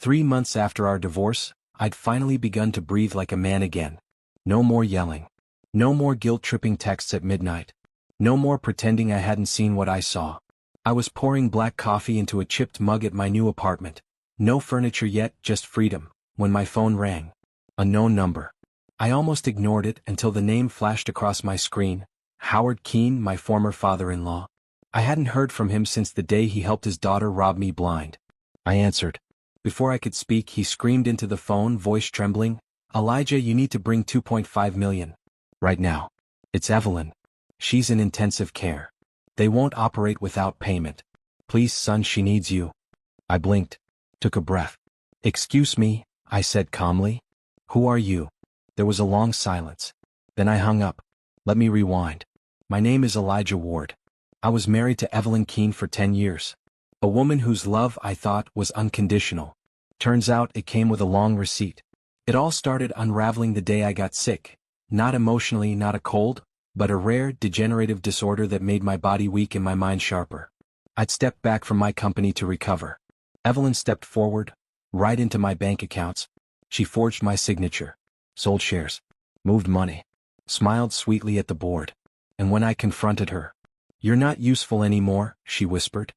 3 months after our divorce, I'd finally begun to breathe like a man again. No more yelling. No more guilt-tripping texts at midnight. No more pretending I hadn't seen what I saw. I was pouring black coffee into a chipped mug at my new apartment. No furniture yet, just freedom, when my phone rang. A known number. I almost ignored it until the name flashed across my screen. Howard Keene, my former father-in-law. I hadn't heard from him since the day he helped his daughter rob me blind. I answered. Before I could speak, he screamed into the phone, voice trembling, "Elijah, you need to bring 2.5 million. Right now. It's Evelyn. She's in intensive care. They won't operate without payment. Please, son, she needs you." I blinked. Took a breath. "Excuse me," I said calmly. "Who are you?" There was a long silence. Then I hung up. Let me rewind. My name is Elijah Ward. I was married to Evelyn Keene for 10 years. A woman whose love, I thought, was unconditional. Turns out it came with a long receipt. It all started unraveling the day I got sick. Not emotionally, not a cold, but a rare, degenerative disorder that made my body weak and my mind sharper. I'd stepped back from my company to recover. Evelyn stepped forward, right into my bank accounts. She forged my signature. Sold shares. Moved money. Smiled sweetly at the board. And when I confronted her, "You're not useful anymore," she whispered.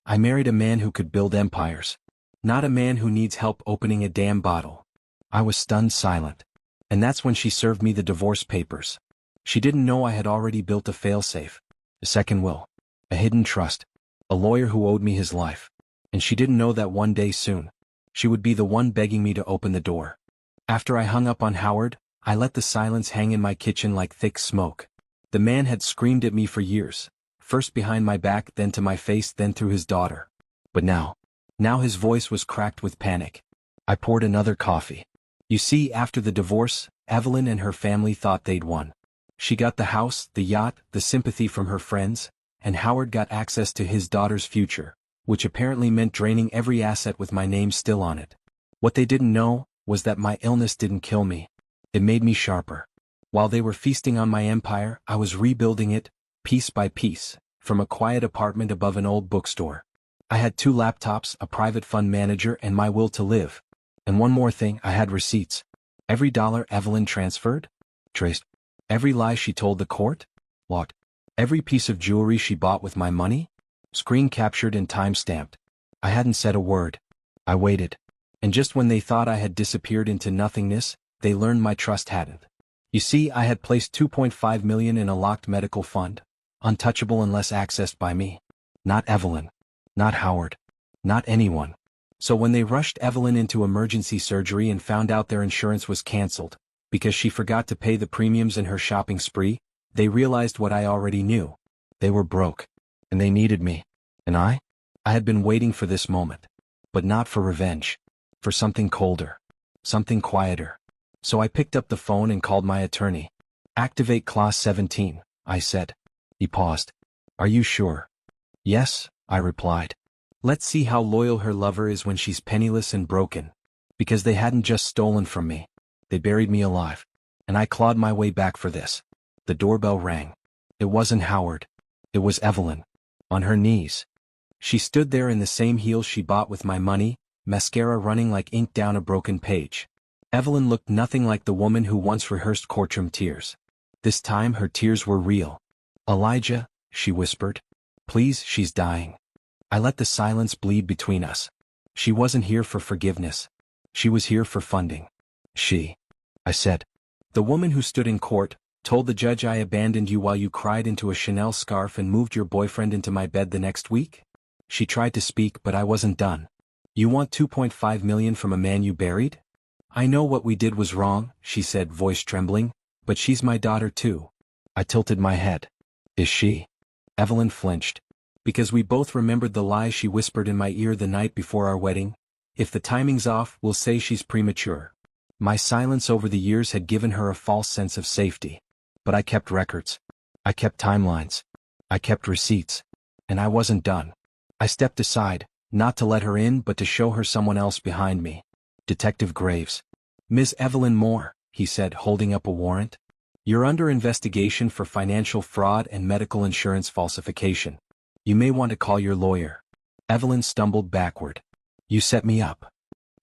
"I married a man who could build empires. Not a man who needs help opening a damn bottle." I was stunned silent. And that's when she served me the divorce papers. She didn't know I had already built a failsafe. A second will. A hidden trust. A lawyer who owed me his life. And she didn't know that one day soon, she would be the one begging me to open the door. After I hung up on Howard, I let the silence hang in my kitchen like thick smoke. The man had screamed at me for years, first behind my back, then to my face, then through his daughter. But now his voice was cracked with panic. I poured another coffee. You see, after the divorce, Evelyn and her family thought they'd won. She got the house, the yacht, the sympathy from her friends, and Howard got access to his daughter's future, which apparently meant draining every asset with my name still on it. What they didn't know was that my illness didn't kill me. It made me sharper. While they were feasting on my empire, I was rebuilding it, piece by piece, from a quiet apartment above an old bookstore. I had 2 laptops, a private fund manager, and my will to live. And one more thing, I had receipts. Every dollar Evelyn transferred? Traced. Every lie she told the court? Logged. Every piece of jewelry she bought with my money? Screen captured and time-stamped. I hadn't said a word. I waited. And just when they thought I had disappeared into nothingness, they learned my trust hadn't. You see, I had placed 2.5 million in a locked medical fund, untouchable unless accessed by me. Not Evelyn. Not Howard. Not anyone. So when they rushed Evelyn into emergency surgery and found out their insurance was canceled, because she forgot to pay the premiums in her shopping spree, they realized what I already knew. They were broke. And they needed me. And I had been waiting for this moment. But not for revenge. For something colder. Something quieter. So I picked up the phone and called my attorney. "Activate Clause 17, I said. He paused. "Are you sure?" "Yes," I replied. "Let's see how loyal her lover is when she's penniless and broken." Because they hadn't just stolen from me. They buried me alive. And I clawed my way back for this. The doorbell rang. It wasn't Howard. It was Evelyn. On her knees. She stood there in the same heels she bought with my money, mascara running like ink down a broken page. Evelyn looked nothing like the woman who once rehearsed courtroom tears. This time her tears were real. "Elijah," she whispered. "Please, she's dying." I let the silence bleed between us. She wasn't here for forgiveness. She was here for funding. I said. "The woman who stood in court, told the judge I abandoned you while you cried into a Chanel scarf and moved your boyfriend into my bed the next week?" She tried to speak, but I wasn't done. "You want 2.5 million from a man you buried?" "I know what we did was wrong," she said, voice trembling, "but she's my daughter too." I tilted my head. "Is she?" Evelyn flinched. Because we both remembered the lie she whispered in my ear the night before our wedding. "If the timing's off, we'll say she's premature." My silence over the years had given her a false sense of safety. But I kept records. I kept timelines. I kept receipts. And I wasn't done. I stepped aside, not to let her in but to show her someone else behind me. Detective Graves. "Ms. Evelyn Moore," he said, holding up a warrant. "You're under investigation for financial fraud and medical insurance falsification. You may want to call your lawyer." Evelyn stumbled backward. "You set me up."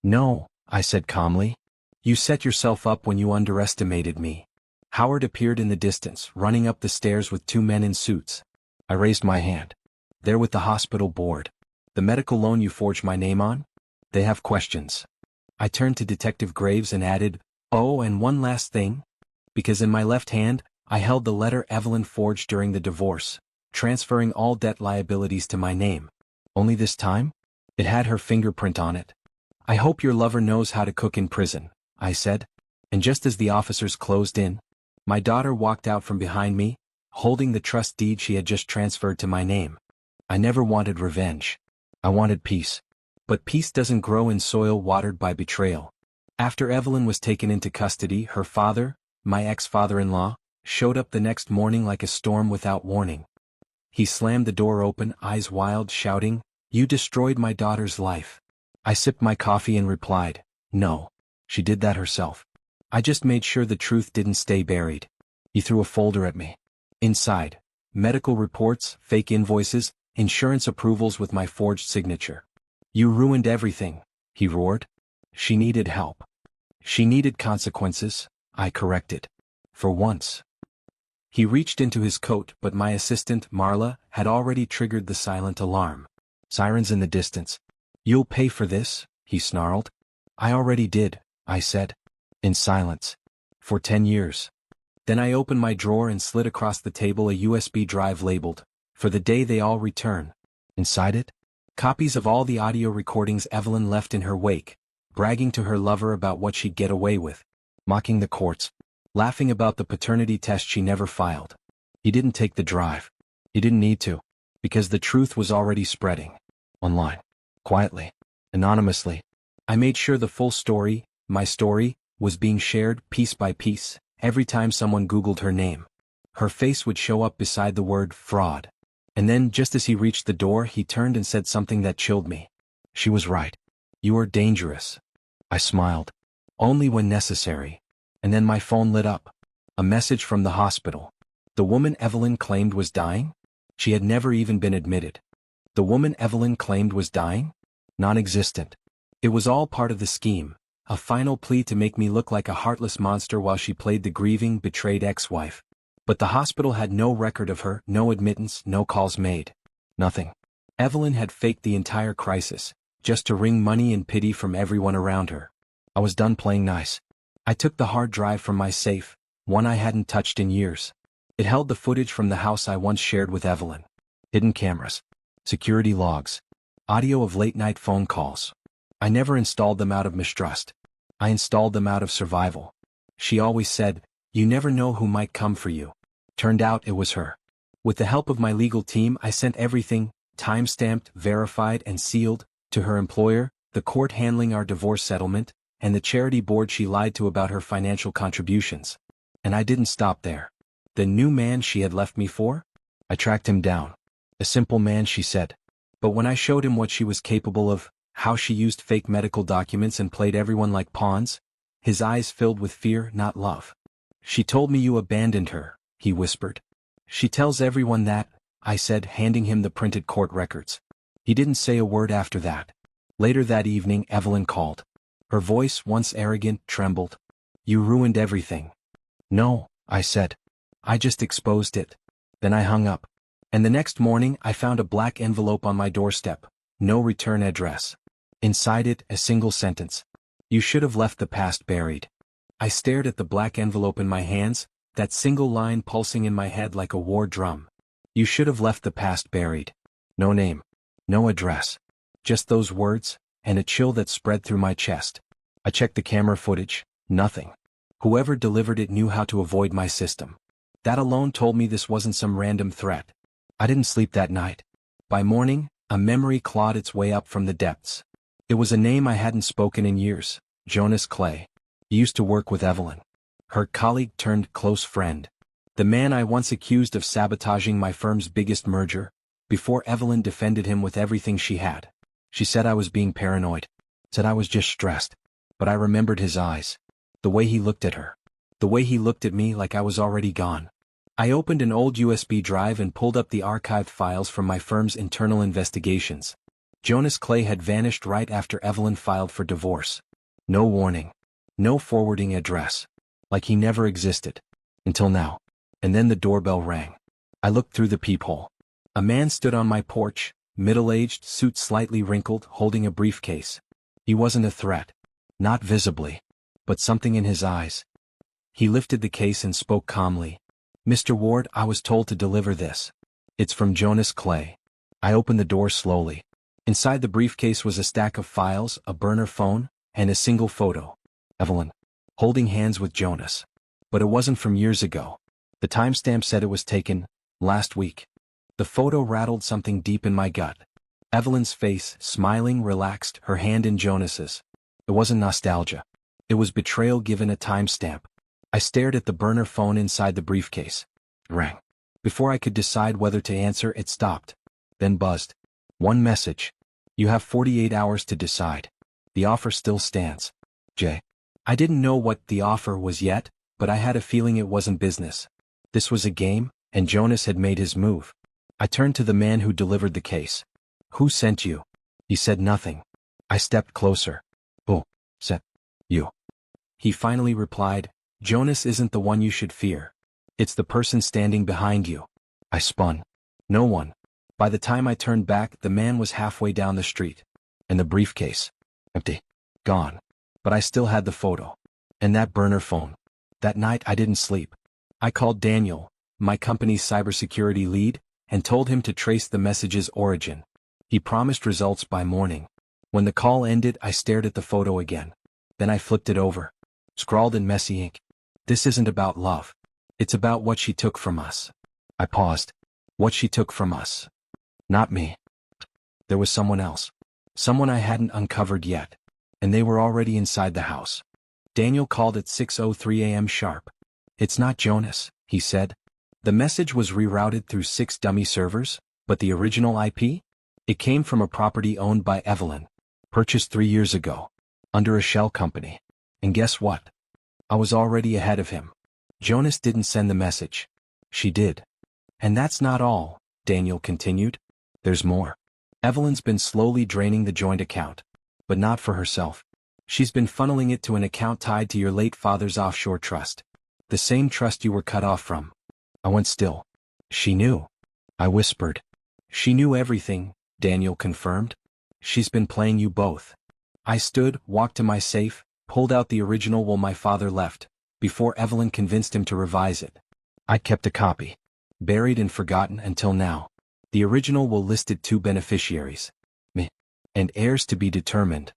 No, I said calmly. You set yourself up when you underestimated me. Howard appeared in the distance, running up the stairs with two men in suits. I raised my hand. They're with the hospital board. The medical loan you forged my name on? They have questions. I turned to Detective Graves and added, oh, and one last thing. Because in my left hand, I held the letter Evelyn forged during the divorce, transferring all debt liabilities to my name. Only this time? It had her fingerprint on it. I hope your lover knows how to cook in prison, I said. And just as the officers closed in, my daughter walked out from behind me, holding the trust deed she had just transferred to my name. I never wanted revenge. I wanted peace. But peace doesn't grow in soil watered by betrayal. After Evelyn was taken into custody, her father, my ex-father-in-law, showed up the next morning like a storm without warning. He slammed the door open, eyes wild, shouting, "You destroyed my daughter's life." I sipped my coffee and replied, "No, she did that herself. I just made sure the truth didn't stay buried." He threw a folder at me. Inside, medical reports, fake invoices, insurance approvals with my forged signature. "You ruined everything," he roared. "She needed help. She needed consequences," I corrected. "For once." He reached into his coat, but my assistant, Marla, had already triggered the silent alarm. Sirens in the distance. "You'll pay for this," he snarled. "I already did," I said. In silence. "For 10 years. Then I opened my drawer and slid across the table a USB drive labeled, "For the day they all return." Inside it, copies of all the audio recordings Evelyn left in her wake, bragging to her lover about what she'd get away with, mocking the courts, laughing about the paternity test she never filed. He didn't take the drive. He didn't need to, because the truth was already spreading. Online. Quietly. Anonymously. I made sure the full story, my story, was being shared piece by piece. Every time someone Googled her name, her face would show up beside the word fraud. And then, just as he reached the door, he turned and said something that chilled me. She was right. "You are dangerous." I smiled. "Only when necessary." And then my phone lit up. A message from the hospital. The woman Evelyn claimed was dying? She had never even been admitted. The woman Evelyn claimed was dying? Non-existent. It was all part of the scheme. A final plea to make me look like a heartless monster while she played the grieving, betrayed ex-wife. But the hospital had no record of her, no admittance, no calls made. Nothing. Evelyn had faked the entire crisis, just to wring money and pity from everyone around her. I was done playing nice. I took the hard drive from my safe, one I hadn't touched in years. It held the footage from the house I once shared with Evelyn. Hidden cameras. Security logs. Audio of late-night phone calls. I never installed them out of mistrust. I installed them out of survival. She always said, "You never know who might come for you." Turned out it was her. With the help of my legal team, I sent everything, time-stamped, verified, and sealed, to her employer, the court handling our divorce settlement, and the charity board she lied to about her financial contributions. And I didn't stop there. The new man she had left me for? I tracked him down. A simple man, she said. But when I showed him what she was capable of, how she used fake medical documents and played everyone like pawns, his eyes filled with fear, not love. "She told me you abandoned her," he whispered. "She tells everyone that," I said, handing him the printed court records. He didn't say a word after that. Later that evening, Evelyn called. Her voice, once arrogant, trembled. "You ruined everything." "No," I said. "I just exposed it." Then I hung up. And the next morning, I found a black envelope on my doorstep. No return address. Inside it, a single sentence. "You should have left the past buried." I stared at the black envelope in my hands, that single line pulsing in my head like a war drum. "You should have left the past buried." No name. No address. Just those words, and a chill that spread through my chest. I checked the camera footage. Nothing. Whoever delivered it knew how to avoid my system. That alone told me this wasn't some random threat. I didn't sleep that night. By morning, a memory clawed its way up from the depths. It was a name I hadn't spoken in years. Jonas Clay. He used to work with Evelyn. Her colleague turned close friend. The man I once accused of sabotaging my firm's biggest merger, before Evelyn defended him with everything she had. She said I was being paranoid. Said I was just stressed. But I remembered his eyes. The way he looked at her. The way he looked at me like I was already gone. I opened an old USB drive and pulled up the archived files from my firm's internal investigations. Jonas Clay had vanished right after Evelyn filed for divorce. No warning. No forwarding address. Like he never existed. Until now. And then the doorbell rang. I looked through the peephole. A man stood on my porch, middle-aged, suit slightly wrinkled, holding a briefcase. He wasn't a threat. Not visibly. But something in his eyes. He lifted the case and spoke calmly. "Mr. Ward, I was told to deliver this. It's from Jonas Clay." I opened the door slowly. Inside the briefcase was a stack of files, a burner phone, and a single photo. Evelyn. Holding hands with Jonas. But it wasn't from years ago. The timestamp said it was taken last week. The photo rattled something deep in my gut. Evelyn's face, smiling, relaxed, her hand in Jonas's. It wasn't nostalgia. It was betrayal given a timestamp. I stared at the burner phone inside the briefcase. It rang. Before I could decide whether to answer, it stopped. Then buzzed. One message. "You have 48 hours to decide. The offer still stands. J." I didn't know what the offer was yet, but I had a feeling it wasn't business. This was a game, and Jonas had made his move. I turned to the man who delivered the case. "Who sent you?" He said nothing. I stepped closer. "Who sent you?" He finally replied, "Jonas isn't the one you should fear. It's the person standing behind you." I spun. No one. By the time I turned back, the man was halfway down the street. And the briefcase. Empty. Gone. But I still had the photo. And that burner phone. That night I didn't sleep. I called Daniel, my company's cybersecurity lead, and told him to trace the message's origin. He promised results by morning. When the call ended, I stared at the photo again. Then I flipped it over. Scrawled in messy ink. "This isn't about love. It's about what she took from us." I paused. What she took from us. Not me. There was someone else. Someone I hadn't uncovered yet. And they were already inside the house. Daniel called at 6:03 a.m. sharp. "It's not Jonas," he said. The message was rerouted through 6 dummy servers, but the original IP? It came from a property owned by Evelyn. Purchased 3 years ago. Under a shell company. And guess what? I was already ahead of him. Jonas didn't send the message. She did. And that's not all, Daniel continued. There's more. Evelyn's been slowly draining the joint account. But not for herself. She's been funneling it to an account tied to your late father's offshore trust. The same trust you were cut off from. I went still. She knew. I whispered. She knew everything, Daniel confirmed. She's been playing you both. I stood, walked to my safe, pulled out the original while my father left, before Evelyn convinced him to revise it. I kept a copy. Buried and forgotten until now. The original will listed 2 beneficiaries. Me. And heirs to be determined.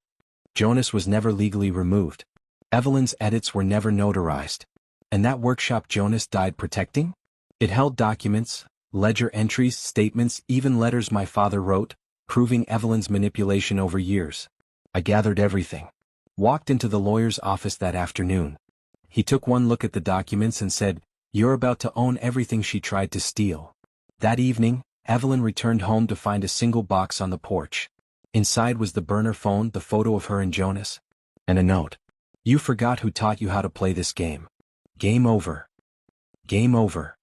Jonas was never legally removed. Evelyn's edits were never notarized. And that workshop Jonas died protecting? It held documents, ledger entries, statements, even letters my father wrote, proving Evelyn's manipulation over years. I gathered everything. Walked into the lawyer's office that afternoon. He took one look at the documents and said, "You're about to own everything she tried to steal." That evening, Evelyn returned home to find a single box on the porch. Inside was the burner phone, the photo of her and Jonas. And a note. "You forgot who taught you how to play this game. Game over. Game over."